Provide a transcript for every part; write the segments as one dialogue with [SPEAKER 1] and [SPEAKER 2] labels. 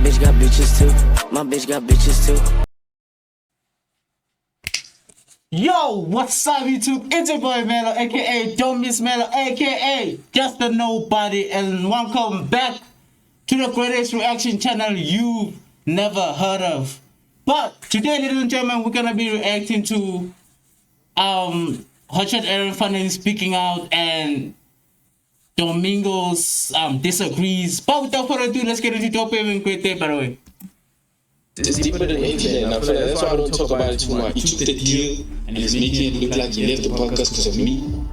[SPEAKER 1] bitch got bitches too. My bitch got bitches too.
[SPEAKER 2] Yo, what's up YouTube? It's your boy Melo, aka Don't Miss Melo, aka Just a Nobody, and welcome back to the greatest reaction channel you've never heard of. But today, ladies and gentlemen, we're gonna be reacting to Hotshoaaron finally speaking out and Domingo's disagrees. But without further ado, let's get into the topic and great day, by the way.
[SPEAKER 3] It's deeper than the internet, and I feel like that's why I don't talk about it too much. He took the deal and he's making it look like he left the podcast because of me.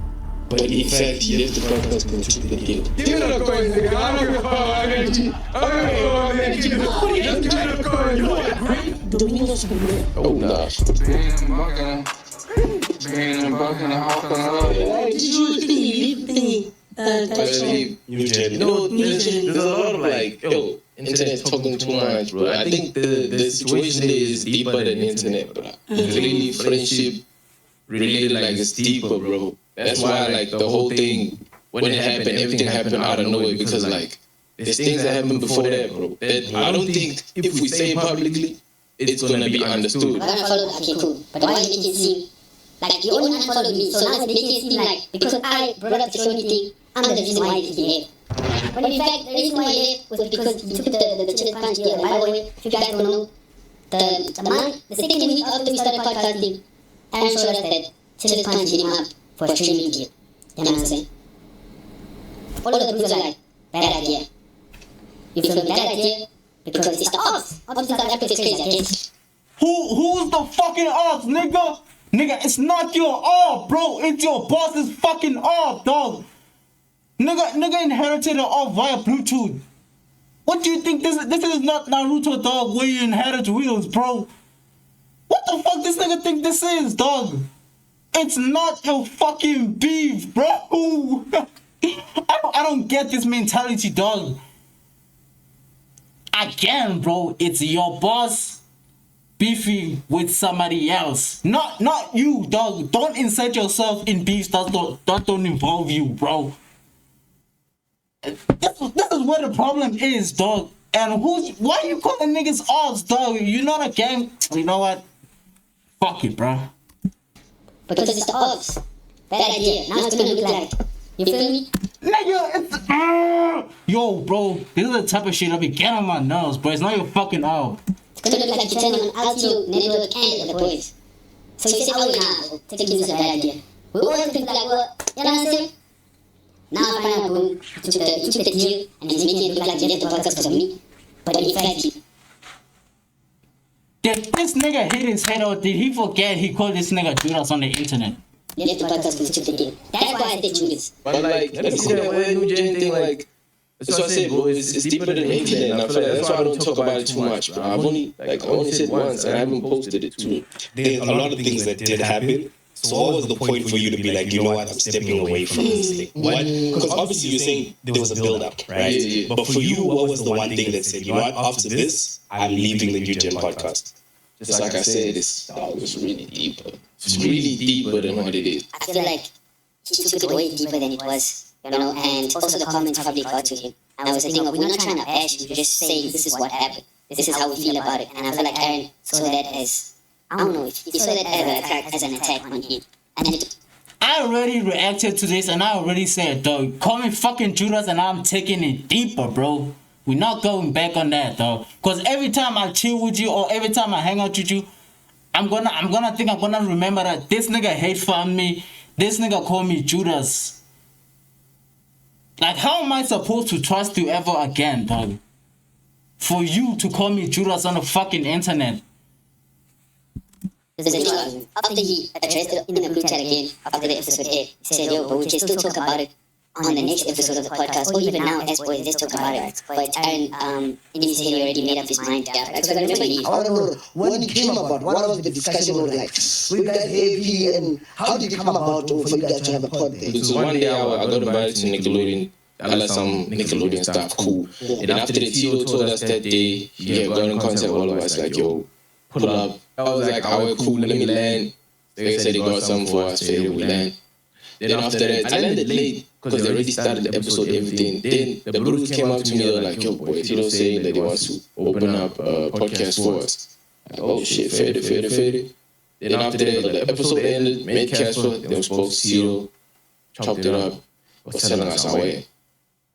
[SPEAKER 3] But in fact, he left the podcast because he took the deal. Give me the coin, nigga. I don't give a fuck about energy. I don't give a fuck about energy. Nobody else give me the coin. You want to great? Domingo's oh, nah. Being a buck and a hawk and a hawk. Did you leave the you know, there's a lot of like, yo, internet's talking too much, bro. I think the situation there is deeper than internet, bro. Really, friendship, related, like, it's deeper, bro. That's why, like, the whole thing, when it happened, everything happened out of nowhere because, like, there's things that happened before that, bro. That I don't think if we say it publicly, it's gonna be understood.
[SPEAKER 4] I'm gonna follow that, okay, cool. But why make it seem like you only unfollowed me? So now it's making it seem like because I brought up the Shoni thing, I'm the reason why he left. When in fact, the reason why he left was because he took the chili punch deal. And by the way, if you guys don't know, the second week after we started podcasting, Aaron showed us that chili punch hit him up for a streaming deal. You know what I'm saying? All of the proofs are like, bad idea. You feel me? Bad idea because it's the ops. Ops in South Africa is crazy, I guess.
[SPEAKER 2] Who's the fucking ops, nigga? Nigga, it's not your op, bro. It's your boss's fucking op, dog. Nigga inherited an op via Bluetooth. What do you think this is not Naruto, dog, where you inherit wheels, bro? What the fuck this nigga think this is, dog? It's not your fucking beef, bro. I don't get this mentality, dog. Again, bro, it's your boss beefing with somebody else. Not you, dog. Don't insert yourself in beefs that don't involve you, bro. This is where the problem is, dog. And why are you calling niggas odds, dog? You know the game. You know what? Fuck it, bro.
[SPEAKER 4] Because it's the ops. Bad idea. Now it's gonna look like. You feel me?
[SPEAKER 2] Nigga, yo, bro. This is the type of shit that be getting on my nerves, bro. It's not your fucking op.
[SPEAKER 4] It's gonna look like you're turning on Altio, Network, and the boys. So you say, oh, nah, taking this is a bad idea. We always think like, well, you know what I'm saying? Now I find out, boom, he took the deal, and he's making it look like he left the podcast because of me. But in fact,
[SPEAKER 2] did this nigga hit his head or did he forget he called this nigga Judas on the internet?
[SPEAKER 4] He left the podcast because he took the deal. That's why I said Judas.
[SPEAKER 3] But like, let me see that new gen thing, like, that's what I said, bro, it's deeper than the internet, and I feel like that's why I don't talk about it too much, bro. I only said once, and I haven't posted it too.
[SPEAKER 5] There's a lot of things that did happen. So what was the point for you to be like, you know what, I'm stepping away from this thing? Because obviously you're saying there was a build-up, right?
[SPEAKER 3] Yeah.
[SPEAKER 5] But for you, what was the one thing that said, you know what, after this, I'm leaving the New Gen podcast?
[SPEAKER 3] Just like I said, this was really deeper. It's really deeper than what it is.
[SPEAKER 4] I feel like he took it way deeper than it was, you know, and also the comments probably got to him. And I was thinking, we're not trying to bash him, we're just saying this is what happened. This is how we feel about it. And I feel like Aaron saw that as, I don't know, he saw that as an attack on him. And
[SPEAKER 2] I already reacted to this and I already said, dog, call me fucking Judas and I'm taking it deeper, bro. We're not going back on that, dog. Because every time I chill with you or every time I hang out with you, I'm gonna remember that this nigga hate found me. This nigga called me Judas. Like, how am I supposed to trust you ever again, dog? For you to call me Judas on the fucking internet.
[SPEAKER 4] after he addressed it in the group chat again, after the episode aired, he said, yo, but we can still talk about it on the next episode of the podcast, or even now, as boys, let's talk about it. But Aaron, in his head, he already made up his mind. Yeah, because I remember
[SPEAKER 6] I want to know when it came about, what was the discussion like? We got AP, and how did it come about for you guys to have a pod there?
[SPEAKER 3] So one day I got invited to Nickelodeon. I like some Nickelodeon stuff, cool. And after the Tito told us that day, he had got in contact with all of us, like, yo, pull up. I was like, alright, cool, let me land. They said they got something for us, so we land. Then after that, I landed late, because they already started the episode, everything. Then the brothers came up to me, they were like, yo, boy, Tito saying that they want to open up a podcast for us. Like, oh shit, fade it. Then after that, the episode ended, made Casper, then we spoke to Tito, chopped it up, was telling us our way.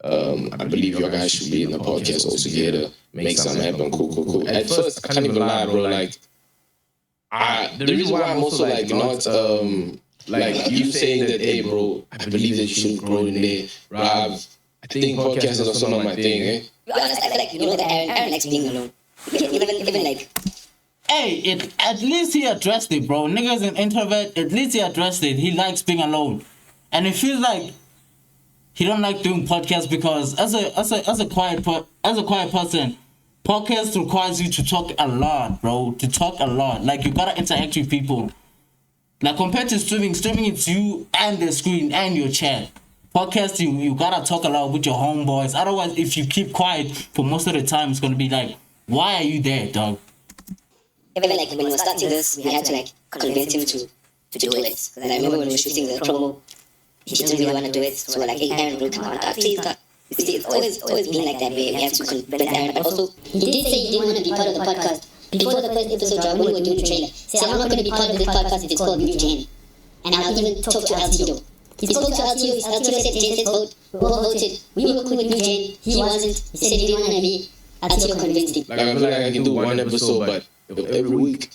[SPEAKER 3] I believe you guys should be in the podcast all together, make something happen, cool. At first, I can't even lie, bro, like, the reason why I'm also like not like you saying that, hey bro, I believe that you should grow in there. Rob, I think podcasts is also not my thing, eh?
[SPEAKER 4] To be honest, I feel like, you know, that Aaron likes being alone. Even like...
[SPEAKER 2] Hey, at least he addressed it, bro. Nigga's an introvert. At least he addressed it. He likes being alone. And it feels like he don't like doing podcasts because as a quiet person, podcast requires you to talk a lot, bro. To talk a lot. Like, you gotta interact with people. Like, compared to streaming, it's you and the screen and your chat. Podcast, you gotta talk a lot with your homeboys. Otherwise, if you keep quiet for most of the time, it's gonna be like, why are you there, dog?
[SPEAKER 4] Even like when we were starting this, we had to like convince him to do it. Because I remember when we were shooting the promo, he didn't really want to do it. So we're like, hey Aaron, bro, come on, please, God. You see, it's always been like that way. We have to convince Aaron. But also, he did say he didn't want to be part of the podcast. Before the first episode dropped, when we were doing the trailer, say, I'm not going to be part of this podcast if it's called New Gen. And I'll even talk to LTO. He spoke to LTO said Jason's vote, we all voted. We were cool with New Gen, he wasn't. He said he didn't want to be. LTO convinced him.
[SPEAKER 3] Like, I feel like I can do one episode, but every week.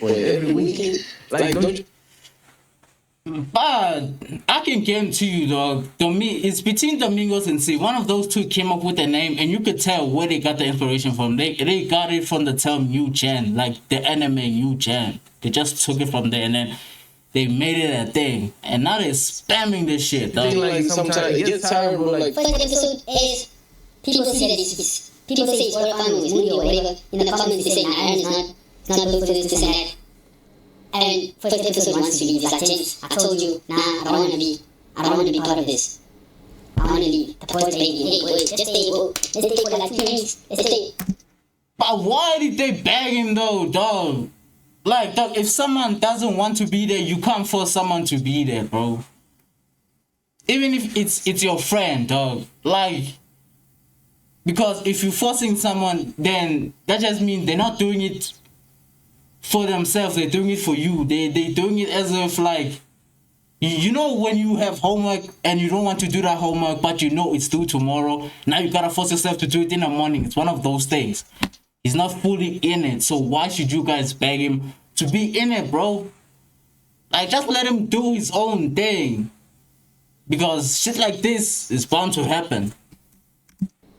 [SPEAKER 3] Every weekend. Like, don't you...
[SPEAKER 2] But I can guarantee you, dog, it's between Domingos and C. One of those two came up with the name, and you could tell where they got the inspiration from. They got it from the term New Gen, like the anime New Gen. They just took it from there, and then they made it a thing. And now they're spamming this shit, dog.
[SPEAKER 3] Like, sometimes it gets tired, bro. Like,
[SPEAKER 4] first episode is, people say that people say it's for a fun movie, movie or whatever. In the comments, they say, nah, Aaron is not good for this and that. And first episode wants to be this. I told you, nah, I don't want to be part of this. I want to be the boys baby. Hey, boys, just stay, bro. Let's stay for like 2 weeks. Let's stay.
[SPEAKER 2] But why did they bag him though, dog? Like, dog, if someone doesn't want to be there, you can't force someone to be there, bro. Even if it's your friend, dog. Like, because if you're forcing someone, then that just means they're not doing it for themselves, they're doing it for you. They doing it as if like, you know, when you have homework and you don't want to do that homework, but you know it's due tomorrow. Now you gotta force yourself to do it in the morning. It's one of those things. He's not fully in it, so why should you guys beg him to be in it, bro? Like, just let him do his own thing, because shit like this is bound to happen.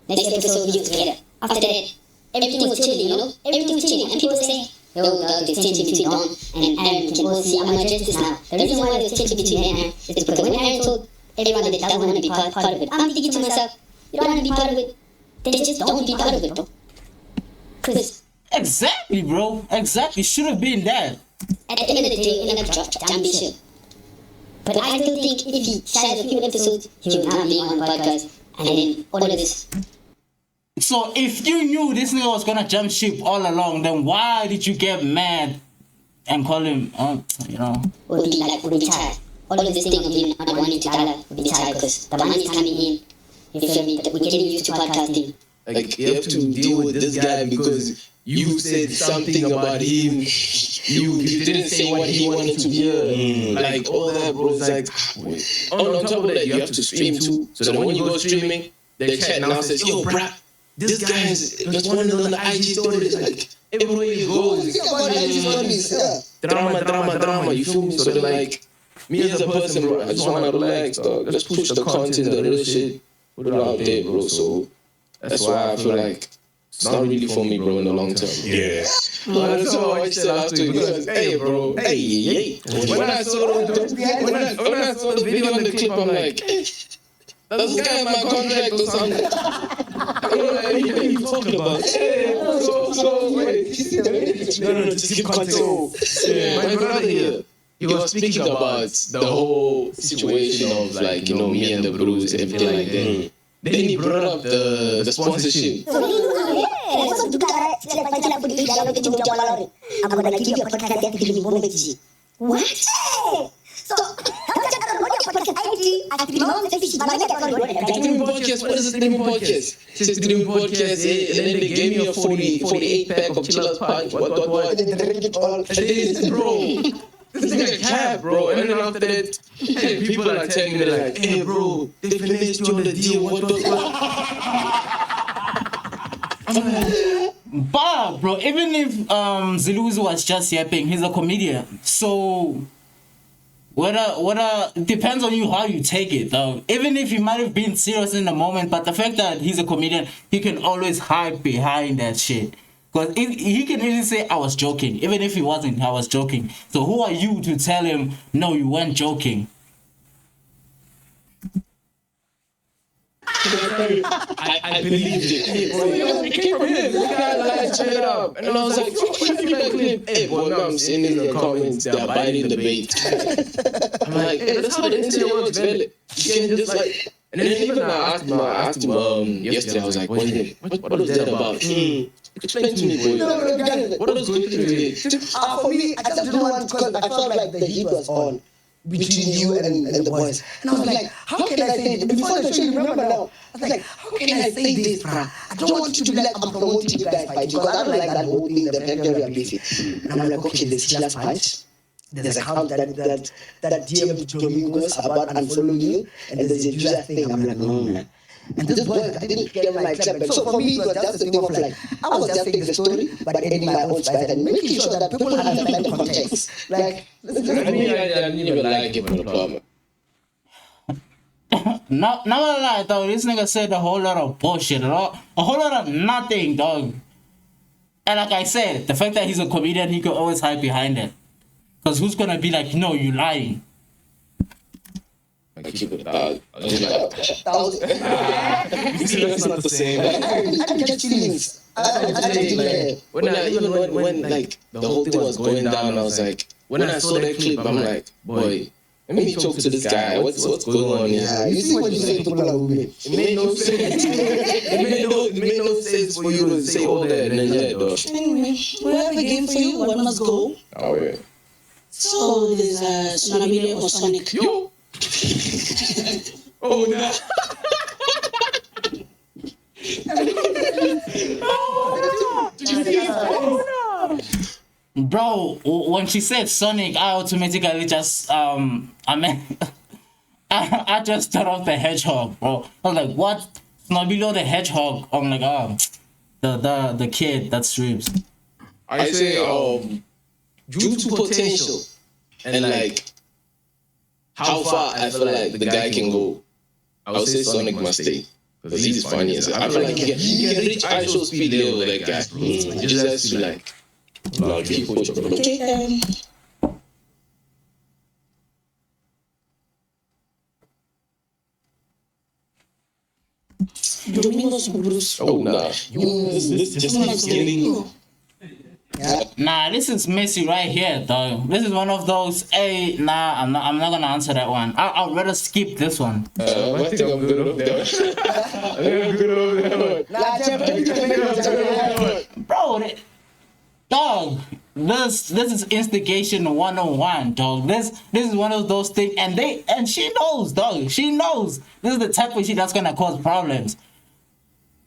[SPEAKER 4] Next episode we do together. After that, everything was chilling, you know? Everything was chilling, and people saying, yo, dog, there's tension between Don and Aaron. We can all see, I'm going to address this now. The reason why there's tension between me and Aaron is because when Aaron told everyone that they doesn't want to be part of it, I'm thinking to myself, you don't want to be part of it, then just don't be part of it, bro. Because...
[SPEAKER 2] Exactly, bro. Exactly. Should have been that.
[SPEAKER 4] At the end of the day, it never dropped ambition. But I still think if he shared a few episodes, he would not be on the podcast. And then all of this...
[SPEAKER 2] So if you knew this nigga was gonna jump ship all along, then why did you get mad and call him, you know?
[SPEAKER 4] Would be tired. All of this thing of him not wanting to dollar would be tired because the money is coming in. You feel me? We're getting used to podcasting.
[SPEAKER 3] Like, you have to deal with this guy because you said something about him. You didn't say what he wanted to hear. Like, all that, bro. It's like, on top of that, you have to stream too. So then when you go streaming, the chat now says, yo, bruh, this guy is responding on the IG stories. Like, everywhere you go, it's drama, you feel me? So then, like, me as a person, bro, I just want to relax, dog. Let's push the content, the real shit, put it out there, bro. So that's why I feel like it's not really for me, bro, in the long term.
[SPEAKER 5] Yeah.
[SPEAKER 3] But that's all I said after because, hey, bro, hey. When I saw the video and the clip, I'm like, hey, that's the guy in my contract or something. I don't know what you talking about. So wait. No, just give context. My brother here, he was speaking about the whole situation of, like, you know, me and the bros, everything like that. Then he brought up the sponsorship.
[SPEAKER 4] I'm gonna give you a podcast that you will make. What? So, actually, my mom said she might get on the
[SPEAKER 3] Streaming podcast, what is a streaming podcast? It says streaming podcast, and then they gave me a 48 pack of Chillers Punch. What?
[SPEAKER 6] And then they drink it all.
[SPEAKER 3] Bro. This nigga cap, bro. And then after that, hey, people are telling me like, hey, bro, they finessed you on the deal. What?
[SPEAKER 2] But bro, even if Ziluzi was just yapping, he's a comedian. So whether it depends on you how you take it though. Even if he might have been serious in the moment, but the fact that he's a comedian, he can always hide behind that shit. Because he can easily say, I was joking. Even if he wasn't, I was joking. So who are you to tell him, no, you weren't joking?
[SPEAKER 3] I believed it. Bro, it came from him. This guy lied straight up. And I was like, what if you make a clip? Hey, boy, I'm seeing in the comments, they're biting the bait. I'm like, hey, that's how the internet works, man. You can just like... And then even I asked him yesterday, I was like, what was that about? Explain to me, boy. What was going through your head?
[SPEAKER 6] For me, I just didn't want, because I felt like the heat was on between you and the boys. And I was like, how can I say this? Before the show, you remember now, I was like, how can I say this, bruh? I don't want you to be like, I'm promoting you guys fight, because I don't like that whole thing, the factory and beefy. And I'm like, okay, there's Chillers Punch. There's a account that DM Domingos about unfollowing you, and there's a user thing. I'm like, man. And this boy, I didn't get my clap back. So for me, it was just a thing of like, I was just taking the story, but adding my own spice and making sure that people understand the context. Like,
[SPEAKER 3] I didn't even like it for the problem.
[SPEAKER 2] Not gonna lie, dog. This nigga said a whole lot of bullshit, a whole lot of nothing, dog. And like I said, the fact that he's a comedian, he could always hide behind it. Because who's gonna be like, no, you lying?
[SPEAKER 3] I keep it $1,000.
[SPEAKER 5] It's not the same.
[SPEAKER 6] I don't get feelings.
[SPEAKER 3] When like the whole thing was going down, I was like, when I saw that clip, I'm like, boy, let me talk to this guy. What's going on here?
[SPEAKER 6] You see what you say to people are women.
[SPEAKER 3] It made no sense. It made no sense for you to say all that and then yeah, dog.
[SPEAKER 7] Anyway, we have a game for you. One must go.
[SPEAKER 3] Oh yeah.
[SPEAKER 7] So there's Tsunami or Sonic.
[SPEAKER 3] Yo. Oh no.
[SPEAKER 2] Bro, when she said Sonic, I automatically just I just thought of the hedgehog, bro. I was like, what? Snobilo the hedgehog. I'm like, the kid that streams.
[SPEAKER 3] I say due to potential and like how far I feel like the guy can go, I would say Sonic must stay. Because he's funny as hell. I feel like he can reach ISO speed level with that guy. He just has to like keep pushing.
[SPEAKER 7] Okay, Domingo's Bruce.
[SPEAKER 3] Oh nah.
[SPEAKER 5] This just keeps getting.
[SPEAKER 2] Nah, this is messy right here, dog. This is one of those. Hey, nah, I'm not gonna answer that one. I'll rather skip this one.
[SPEAKER 3] I think I'm good over there. I think I'm good over there.
[SPEAKER 2] Bro, dog, this is instigation 101, dog. This is one of those things, and she knows, dog. She knows this is the type of shit that's gonna cause problems.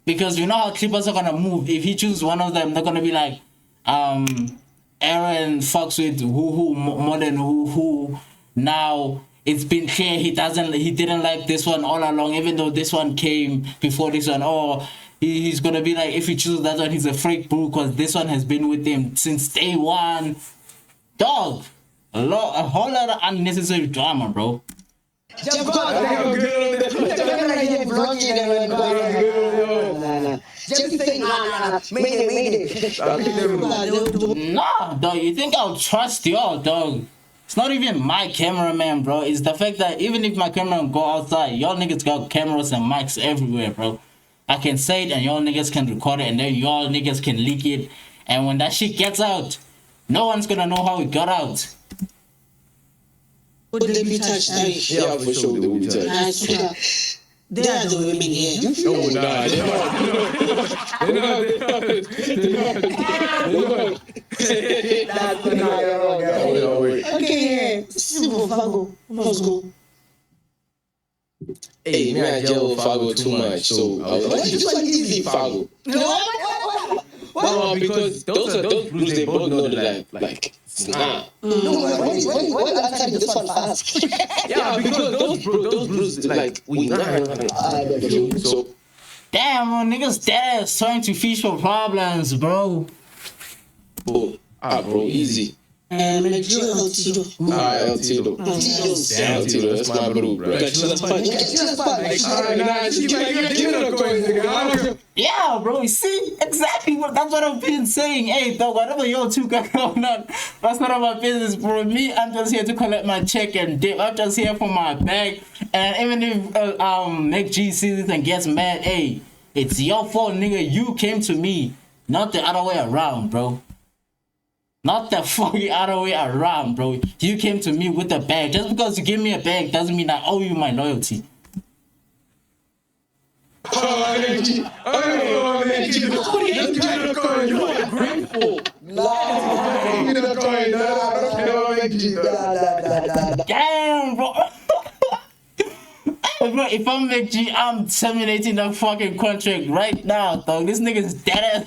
[SPEAKER 2] Because you know how Clippers are gonna move. If he chooses one of them, they're gonna be like, Aaron fucks with who more than who. Now it's been clear he didn't like this one all along, even though this one came before this one. Or he's gonna be like, if he chooses that one, he's a freak boo because this one has been with him since day one. Dog, a whole lot of unnecessary drama, bro.
[SPEAKER 6] Just go. Just say made it.
[SPEAKER 2] Nah, dog, you think I'll trust y'all, dog? It's not even my cameraman, bro. It's the fact that even if my cameraman go outside, y'all niggas got cameras and mics everywhere, bro. I can say it and y'all niggas can record it and then y'all niggas can leak it. And when that shit gets out, no one's gonna know how it got out.
[SPEAKER 7] Would they be touched?
[SPEAKER 3] Yeah, for sure they will be touched.
[SPEAKER 7] I swear. They are the women here.
[SPEAKER 3] Oh nah, they're not.
[SPEAKER 7] Okay, Simple Fago. Let's go.
[SPEAKER 3] hey, me and Joe Fago too much, so I was like, this one easy, Fago. No, because those blues, they both know that like it's not.
[SPEAKER 6] Why you answering this one fast?
[SPEAKER 3] Yeah, because those blues like we not. So
[SPEAKER 2] Damn, bro, niggas dead ass trying to fish for problems, bro.
[SPEAKER 3] bro, easy.
[SPEAKER 7] Make sure El Tito.
[SPEAKER 3] El Tito. El Tito, that's my bro, bro.
[SPEAKER 5] Got you, let's punch.
[SPEAKER 2] Yeah, bro, you see? Exactly that's what I've been saying. Hey, dog, whatever y'all two got going on, that's none of my business, bro. Me, I'm just here to collect my check and dip. I'm just here for my bag. And even if Nick G sees this and gets mad, hey, it's your fault, nigga. You came to me, not the other way around, bro. Not the fucking other way around, bro. You came to me with the bag. Just because you give me a bag doesn't mean I owe you my loyalty. Damn, bro. Bro, if I'm McG, I'm terminating the fucking contract right now, dog. This nigga's dead ass.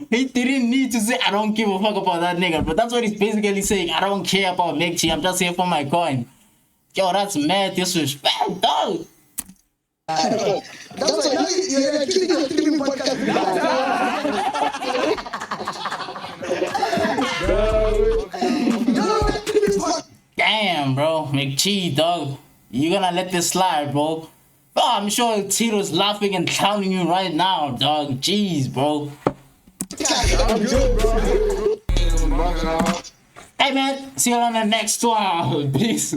[SPEAKER 2] He didn't need to say, I don't give a fuck about that nigga, but that's what he's basically saying. I don't care about McG, I'm just here for my coin. Yo, that's mad disrespect, dog.
[SPEAKER 6] That's why you're killing your streaming podcast.
[SPEAKER 2] Damn, bro. McG, dog. You gonna let this slide, bro? Oh, I'm sure Tito's laughing and clowning you right now, dog. Jeez, bro.
[SPEAKER 3] I'm good, bro.
[SPEAKER 2] Hey, man. See you on the next one. Peace.